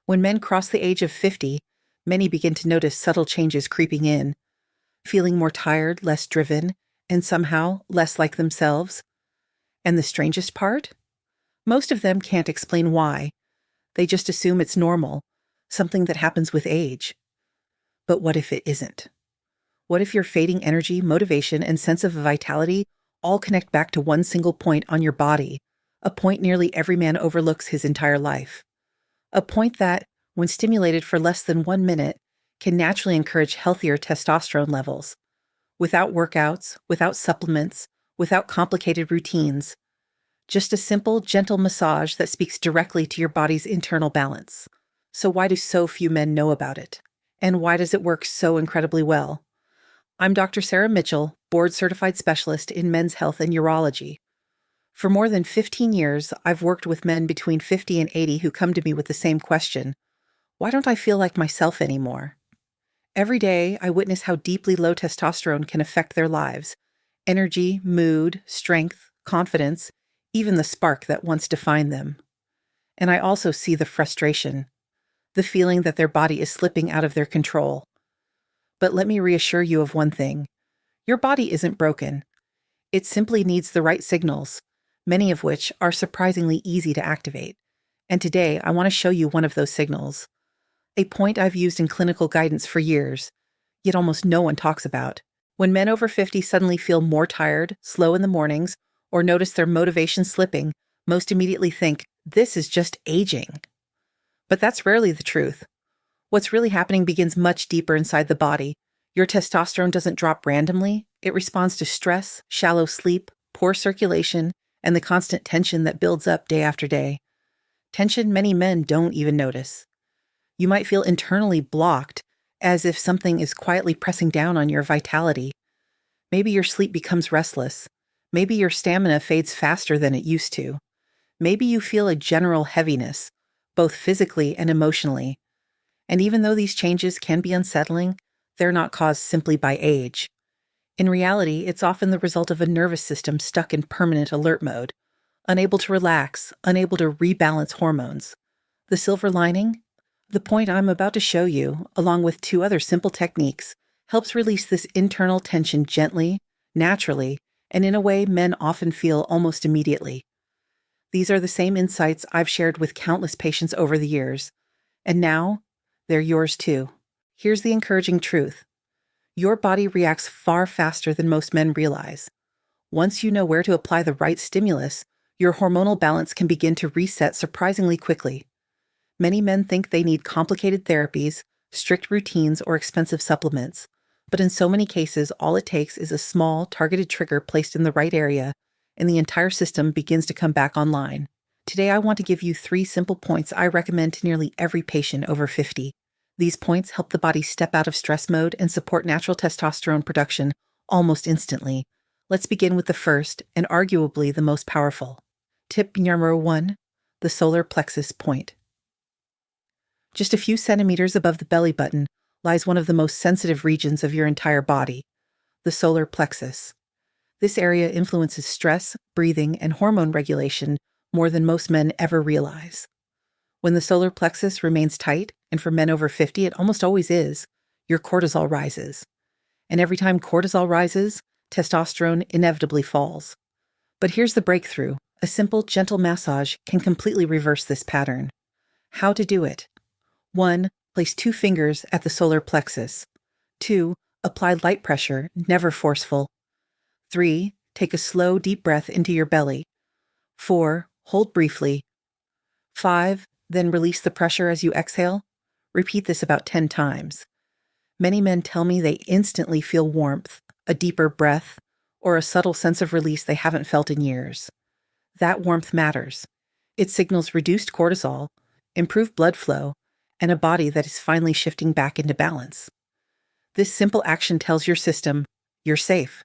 When men cross the age of 50, many begin to notice subtle changes creeping in, feeling more tired, less driven, and somehow less like themselves. And the strangest part? Most of them can't explain why. They just assume it's normal, something that happens with age. But what if it isn't? What if your fading energy, motivation, and sense of vitality all connect back to one single point on your body, a point nearly every man overlooks his entire life? A point that, when stimulated for less than 1 minute, can naturally encourage healthier testosterone levels. Without workouts, without supplements, without complicated routines. Just a simple, gentle massage that speaks directly to your body's internal balance. So why do so few men know about it? And why does it work so incredibly well? I'm Dr. Sarah Mitchell, board-certified specialist in men's health and urology. For more than 15 years, I've worked with men between 50 and 80 who come to me with the same question: why don't I feel like myself anymore? Every day, I witness how deeply low testosterone can affect their lives: energy, mood, strength, confidence, even the spark that once defined them. And I also see the frustration, the feeling that their body is slipping out of their control. But let me reassure you of one thing. Your body isn't broken. It simply needs the right signals, many of which are surprisingly easy to activate. And today, I want to show you one of those signals. A point I've used in clinical guidance for years, yet almost no one talks about. When men over 50 suddenly feel more tired, slow in the mornings, or notice their motivation slipping, most immediately think, this is just aging. But that's rarely the truth. What's really happening begins much deeper inside the body. Your testosterone doesn't drop randomly. It responds to stress, shallow sleep, poor circulation, and the constant tension that builds up day after day. Tension many men don't even notice. You might feel internally blocked, as if something is quietly pressing down on your vitality. Maybe your sleep becomes restless. Maybe your stamina fades faster than it used to. Maybe you feel a general heaviness, both physically and emotionally. And even though these changes can be unsettling, they're not caused simply by age. In reality, it's often the result of a nervous system stuck in permanent alert mode, unable to relax, unable to rebalance hormones. The silver lining? The point I'm about to show you, along with 2 other simple techniques, helps release this internal tension gently, naturally, and in a way men often feel almost immediately. These are the same insights I've shared with countless patients over the years, and now they're yours too. Here's the encouraging truth. Your body reacts far faster than most men realize. Once you know where to apply the right stimulus, your hormonal balance can begin to reset surprisingly quickly. Many men think they need complicated therapies, strict routines, or expensive supplements. But in so many cases, all it takes is a small, targeted trigger placed in the right area, and the entire system begins to come back online. Today, I want to give you 3 simple points I recommend to nearly every patient over 50. These points help the body step out of stress mode and support natural testosterone production almost instantly. Let's begin with the first, and arguably the most powerful. Tip number 1, the solar plexus point. Just a few centimeters above the belly button lies one of the most sensitive regions of your entire body, the solar plexus. This area influences stress, breathing, and hormone regulation more than most men ever realize. When the solar plexus remains tight, and for men over 50 it almost always is, your cortisol rises. And every time cortisol rises, testosterone inevitably falls. But here's the breakthrough. A simple, gentle massage can completely reverse this pattern. How to do it? 1. Place 2 fingers at the solar plexus. 2. Apply light pressure, never forceful. 3. Take a slow, deep breath into your belly. 4. Hold briefly. 5. Then release the pressure as you exhale. Repeat this about 10 times. Many men tell me they instantly feel warmth, a deeper breath, or a subtle sense of release they haven't felt in years. That warmth matters. It signals reduced cortisol, improved blood flow, and a body that is finally shifting back into balance. This simple action tells your system, you're safe.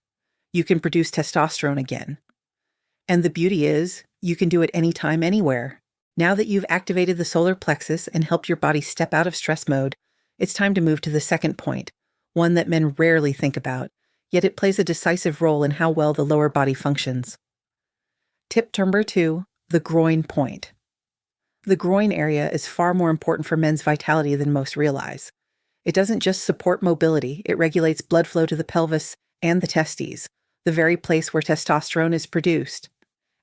You can produce testosterone again. And the beauty is, you can do it anytime, anywhere. Now that you've activated the solar plexus and helped your body step out of stress mode, it's time to move to the second point, one that men rarely think about, yet it plays a decisive role in how well the lower body functions. Tip number 2, the groin point. The groin area is far more important for men's vitality than most realize. It doesn't just support mobility, it regulates blood flow to the pelvis and the testes, the very place where testosterone is produced.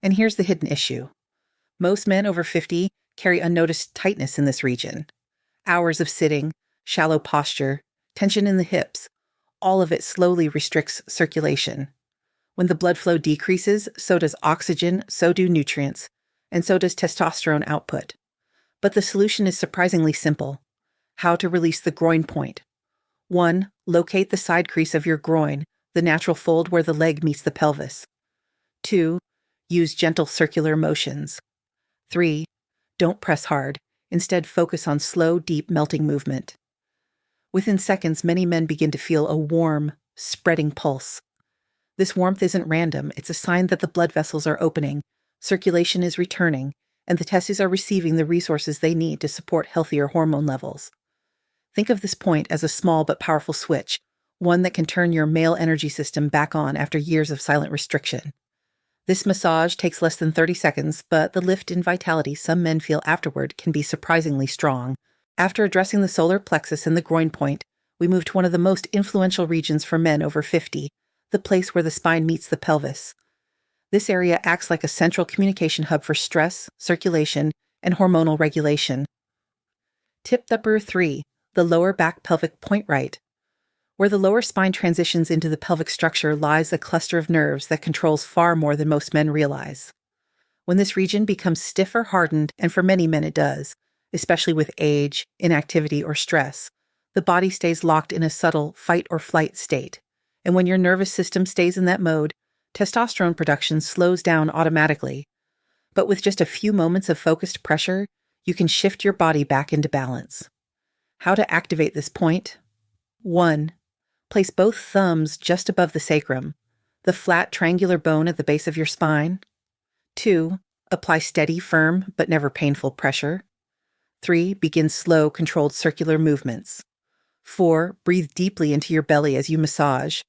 And here's the hidden issue. Most men over 50 carry unnoticed tightness in this region. Hours of sitting, shallow posture, tension in the hips, all of it slowly restricts circulation. When the blood flow decreases, so does oxygen, so do nutrients, and so does testosterone output. But the solution is surprisingly simple. How to release the groin point. 1. Locate the side crease of your groin, the natural fold where the leg meets the pelvis. 2. Use gentle circular motions. 3. Don't press hard. Instead, focus on slow, deep melting movement. Within seconds, many men begin to feel a warm, spreading pulse. This warmth isn't random. It's a sign that the blood vessels are opening, circulation is returning, and the testes are receiving the resources they need to support healthier hormone levels. Think of this point as a small but powerful switch, one that can turn your male energy system back on after years of silent restriction. This massage takes less than 30 seconds, but the lift in vitality some men feel afterward can be surprisingly strong. After addressing the solar plexus and the groin point, we move to one of the most influential regions for men over 50, the place where the spine meets the pelvis. This area acts like a central communication hub for stress, circulation, and hormonal regulation. Tip number 3, the lower back pelvic point right. Where the lower spine transitions into the pelvic structure lies a cluster of nerves that controls far more than most men realize. When this region becomes stiff or hardened, and for many men it does, especially with age, inactivity, or stress, the body stays locked in a subtle fight or flight state. And when your nervous system stays in that mode, testosterone production slows down automatically. But with just a few moments of focused pressure, you can shift your body back into balance. How to activate this point? 1. Place both thumbs just above the sacrum, the flat triangular bone at the base of your spine. 2. Apply steady, firm, but never painful pressure. 3. Begin slow, controlled circular movements. 4. Breathe deeply into your belly as you massage.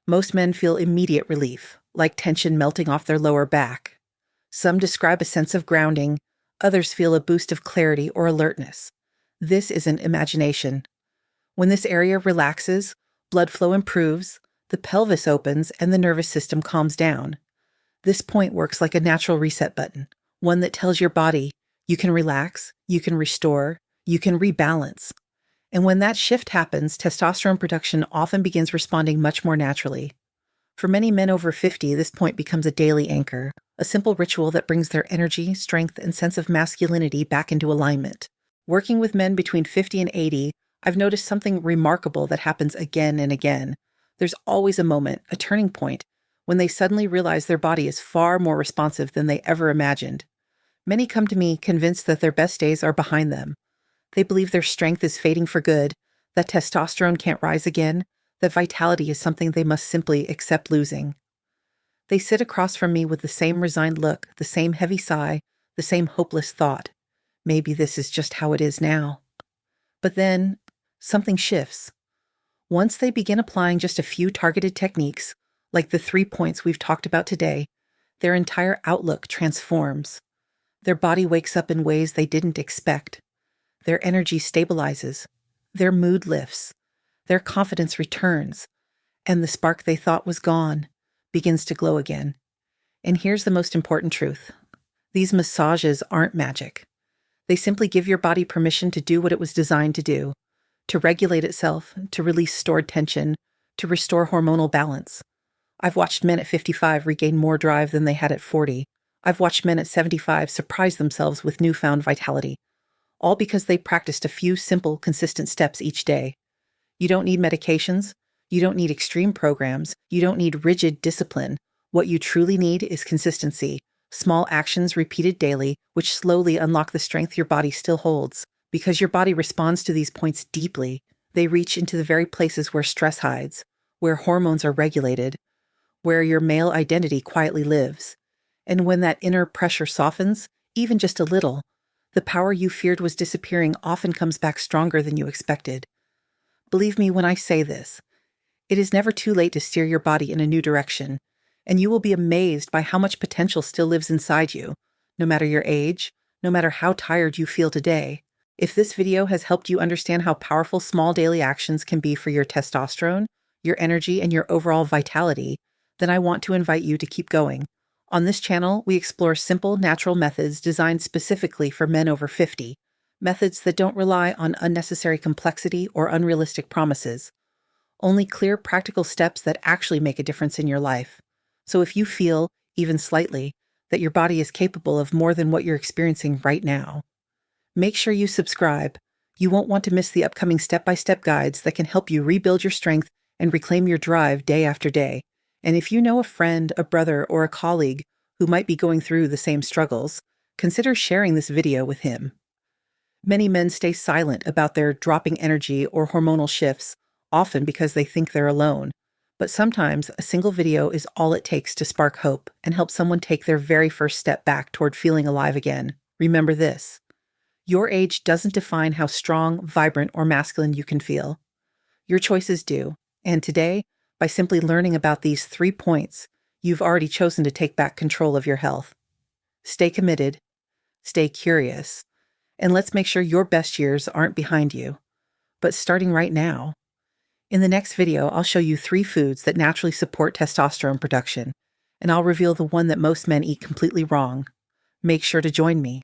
Most men feel immediate relief, like tension melting off their lower back. Some describe a sense of grounding, others feel a boost of clarity or alertness. This isn't imagination. When this area relaxes, blood flow improves, the pelvis opens, and the nervous system calms down. This point works like a natural reset button, one that tells your body, you can relax, you can restore, you can rebalance. And when that shift happens, testosterone production often begins responding much more naturally. For many men over 50, this point becomes a daily anchor, a simple ritual that brings their energy, strength, and sense of masculinity back into alignment. Working with men between 50 and 80, I've noticed something remarkable that happens again and again. There's always a moment, a turning point, when they suddenly realize their body is far more responsive than they ever imagined. Many come to me convinced that their best days are behind them. They believe their strength is fading for good, that testosterone can't rise again, that vitality is something they must simply accept losing. They sit across from me with the same resigned look, the same heavy sigh, the same hopeless thought. Maybe this is just how it is now. But then, something shifts. Once they begin applying just a few targeted techniques, like the 3 points we've talked about today, their entire outlook transforms. Their body wakes up in ways they didn't expect. Their energy stabilizes. Their mood lifts. Their confidence returns. And the spark they thought was gone begins to glow again. And here's the most important truth. These massages aren't magic. They simply give your body permission to do what it was designed to do, to regulate itself, to release stored tension, to restore hormonal balance. I've watched men at 55 regain more drive than they had at 40. I've watched men at 75 surprise themselves with newfound vitality, all because they practiced a few simple, consistent steps each day. You don't need medications. You don't need extreme programs. You don't need rigid discipline. What you truly need is consistency, small actions repeated daily, which slowly unlock the strength your body still holds. Because your body responds to these points deeply, they reach into the very places where stress hides, where hormones are regulated, where your male identity quietly lives. And when that inner pressure softens, even just a little, the power you feared was disappearing often comes back stronger than you expected. Believe me when I say this, it is never too late to steer your body in a new direction, and you will be amazed by how much potential still lives inside you, no matter your age, no matter how tired you feel today. If this video has helped you understand how powerful small daily actions can be for your testosterone, your energy, and your overall vitality, then I want to invite you to keep going. On this channel, we explore simple, natural methods designed specifically for men over 50, methods that don't rely on unnecessary complexity or unrealistic promises. Only clear, practical steps that actually make a difference in your life. So if you feel, even slightly, that your body is capable of more than what you're experiencing right now, make sure you subscribe. You won't want to miss the upcoming step-by-step guides that can help you rebuild your strength and reclaim your drive day after day. And if you know a friend, a brother, or a colleague who might be going through the same struggles, consider sharing this video with him. Many men stay silent about their dropping energy or hormonal shifts, often because they think they're alone. But sometimes a single video is all it takes to spark hope and help someone take their very first step back toward feeling alive again. Remember this: your age doesn't define how strong, vibrant, or masculine you can feel. Your choices do. And today, by simply learning about these 3 points, you've already chosen to take back control of your health. Stay committed, stay curious, and let's make sure your best years aren't behind you, but starting right now. In the next video, I'll show you 3 foods that naturally support testosterone production, and I'll reveal the one that most men eat completely wrong. Make sure to join me.